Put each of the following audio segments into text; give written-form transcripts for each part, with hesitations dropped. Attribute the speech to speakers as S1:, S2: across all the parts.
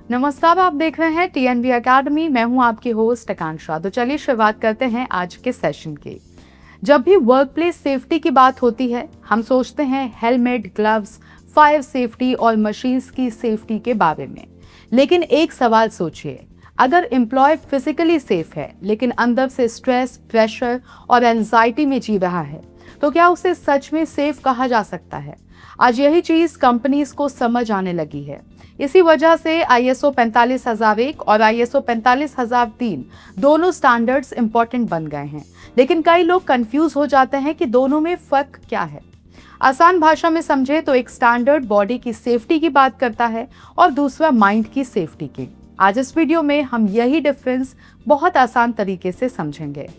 S1: नमस्कार, आप देख रहे हैं टीएनवी एकेडमी। मैं हूं आपकी होस्ट आकांक्षा। तो चलिए शुरुआत करते हैं आज के सेशन की। जब भी वर्क प्लेस सेफ्टी की बात होती है, हम सोचते हैं हेलमेट, ग्लव्स, फायर सेफ्टी और मशीन्स की सेफ्टी के बारे में। लेकिन एक सवाल सोचिए, अगर एम्प्लॉय फिजिकली सेफ है लेकिन अंदर से स्ट्रेस, प्रेशर और एंजाइटी में जी रहा है, तो क्या उसे सच में सेफ कहा जा सकता है? आज यही चीज कंपनीज को समझ आने लगी है। इसी वजह से ISO 45001 और ISO 45003 दोनों स्टैंडर्ड्स इंपॉर्टेंट बन गए हैं। लेकिन कई लोग कंफ्यूज हो जाते हैं कि दोनों में फर्क क्या है। आसान भाषा में समझे तो एक स्टैंडर्ड बॉडी की सेफ्टी की बात करता है और दूसरा माइंड की सेफ्टी की। आज इस वीडियो में हम यही डिफरेंस बहुत आसान तरीके से समझेंगे।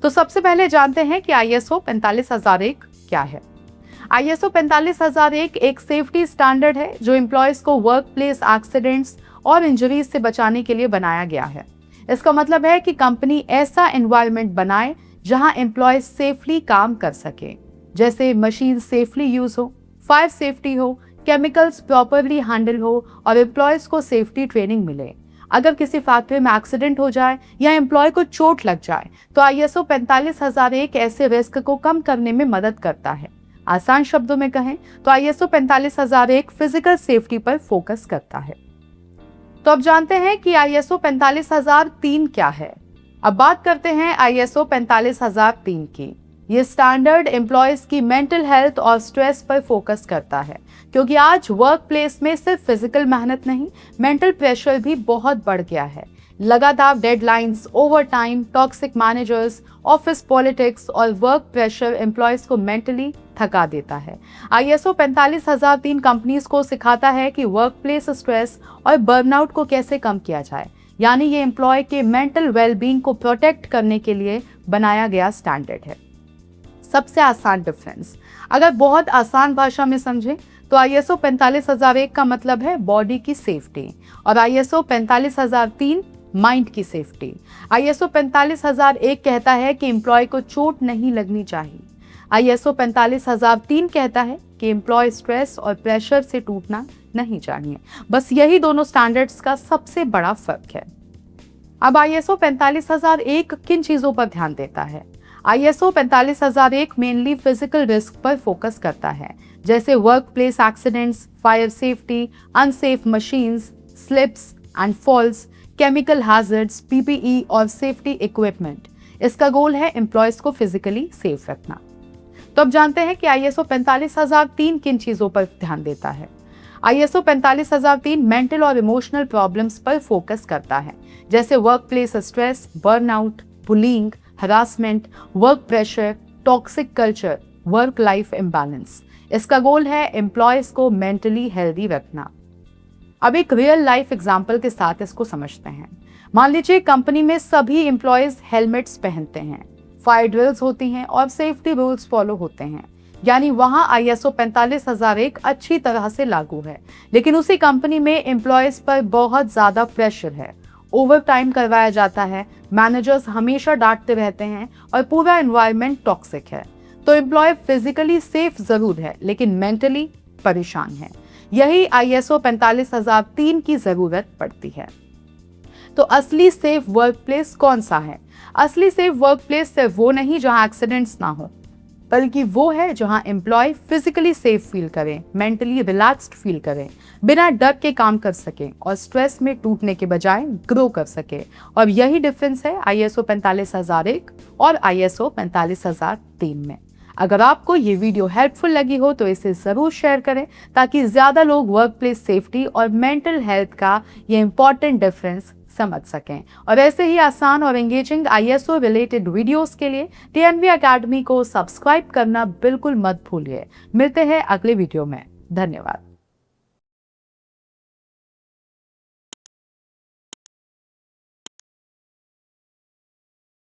S1: तो सबसे पहले जानते हैं कि ISO 45001 क्या है। ISO 45001 एक सेफ्टी स्टैंडर्ड है जो एम्प्लॉयज को वर्क प्लेस एक्सीडेंट्स और इंजरीज से बचाने के लिए बनाया गया है। इसका मतलब है कि कंपनी ऐसा एनवायरनमेंट बनाए जहां एम्प्लॉयज सेफली काम कर सके, जैसे मशीन सेफली यूज हो, फायर सेफ्टी हो, केमिकल्स प्रॉपरली हैंडल हो और एम्प्लॉयज को सेफ्टी ट्रेनिंग मिले। अगर किसी फैक्ट्री में एक्सीडेंट हो जाए या एम्प्लॉय को चोट लग जाए तो ISO 45001 ऐसे रिस्क को कम करने में मदद करता है। आसान शब्दों में कहें तो ISO 45001 फिजिकल सेफ्टी पर फोकस करता है। तो अब जानते हैं कि ISO 45003 क्या है। अब बात करते हैं ISO 45003 की। ये स्टैंडर्ड एम्प्लॉयज की मेंटल हेल्थ और स्ट्रेस पर फोकस करता है, क्योंकि आज वर्क प्लेस में सिर्फ फिजिकल मेहनत नहीं, मेंटल प्रेशर भी बहुत बढ़ गया है। लगातार deadlines, overtime, toxic managers, office politics और वर्क प्रेशर एम्प्लॉयज को मेंटली थका देता है। ISO 45003 कंपनीज को सिखाता है कि वर्क प्लेस स्ट्रेस और बर्नआउट को कैसे कम किया जाए। यानी ये एम्प्लॉय के मेंटल वेलबींग को प्रोटेक्ट करने के लिए बनाया गया स्टैंडर्ड है। सबसे आसान डिफरेंस, अगर बहुत आसान भाषा में समझें तो ISO 45001 का मतलब है बॉडी की सेफ्टी और ISO 45003 माइंड की सेफ्टी। ISO 45001 कहता है कि एम्प्लॉय को चोट नहीं लगनी चाहिए। ISO 45003 कहता है कि एम्प्लॉय स्ट्रेस और प्रेशर से टूटना नहीं चाहिए। बस यही दोनों स्टैंडर्ड्स का सबसे बड़ा फर्क है। अब ISO 45001 किन चीजों पर ध्यान देता है? ISO 45001 मेनली फिजिकल रिस्क पर फोकस करता है, जैसे work place accidents, fire safety, unsafe machines, slips and falls, chemical hazards, PPE और सेफ्टी इक्विपमेंट। इसका गोल है एम्प्लॉयज को फिजिकली सेफ रखना। तो अब जानते हैं कि ISO 45003 किन चीजों पर ध्यान देता है। ISO 45003 मेंटल और इमोशनल प्रॉब्लम्स पर फोकस करता है, जैसे work place stress, burnout, bullying, harassment, work pressure, toxic culture, work life imbalance. इसका गोल है एम्प्लॉयज को मेंटली हेल्दी रखना। अब एक रियल लाइफ एग्जांपल के साथ इसको समझते हैं। मान लीजिए कंपनी में सभी एम्प्लॉयज हेलमेट्स पहनते हैं, फायर ड्रिल्स होती हैं और सेफ्टी रूल्स फॉलो होते हैं, यानी वहां ISO 45001 अच्छी तरह से लागू है। लेकिन उसी कंपनी में एम्प्लॉयज पर बहुत ज्यादा प्रेशर है, ओवर टाइम करवाया जाता है, मैनेजर्स हमेशा डांटते रहते हैं और पूरा एनवायरनमेंट टॉक्सिक है। तो एम्प्लॉय फिजिकली सेफ जरूर है लेकिन मेंटली परेशान है। यही ISO 45003 की जरूरत पड़ती है। तो असली सेफ वर्क प्लेस कौन सा है? असली सेफ वर्क प्लेस सिर्फ वो नहीं जहां एक्सीडेंट्स ना हो, बल्कि वो है जहां एम्प्लॉय फिजिकली सेफ फील करें, मेंटली रिलैक्स्ड फील करें, बिना डर के काम कर सकें और स्ट्रेस में टूटने के बजाय ग्रो कर सके। और यही डिफरेंस है ISO 45001 और ISO 45003 में। अगर आपको ये वीडियो हेल्पफुल लगी हो तो इसे जरूर शेयर करें, ताकि ज्यादा लोग वर्क प्लेस सेफ्टी और मेंटल हेल्थ का ये इंपॉर्टेंट डिफरेंस समझ सकें। और ऐसे ही आसान और एंगेजिंग ISO रिलेटेड वीडियोस के लिए TNV एकेडमी को सब्सक्राइब करना बिल्कुल मत भूलिए। मिलते हैं अगले वीडियो में। धन्यवाद।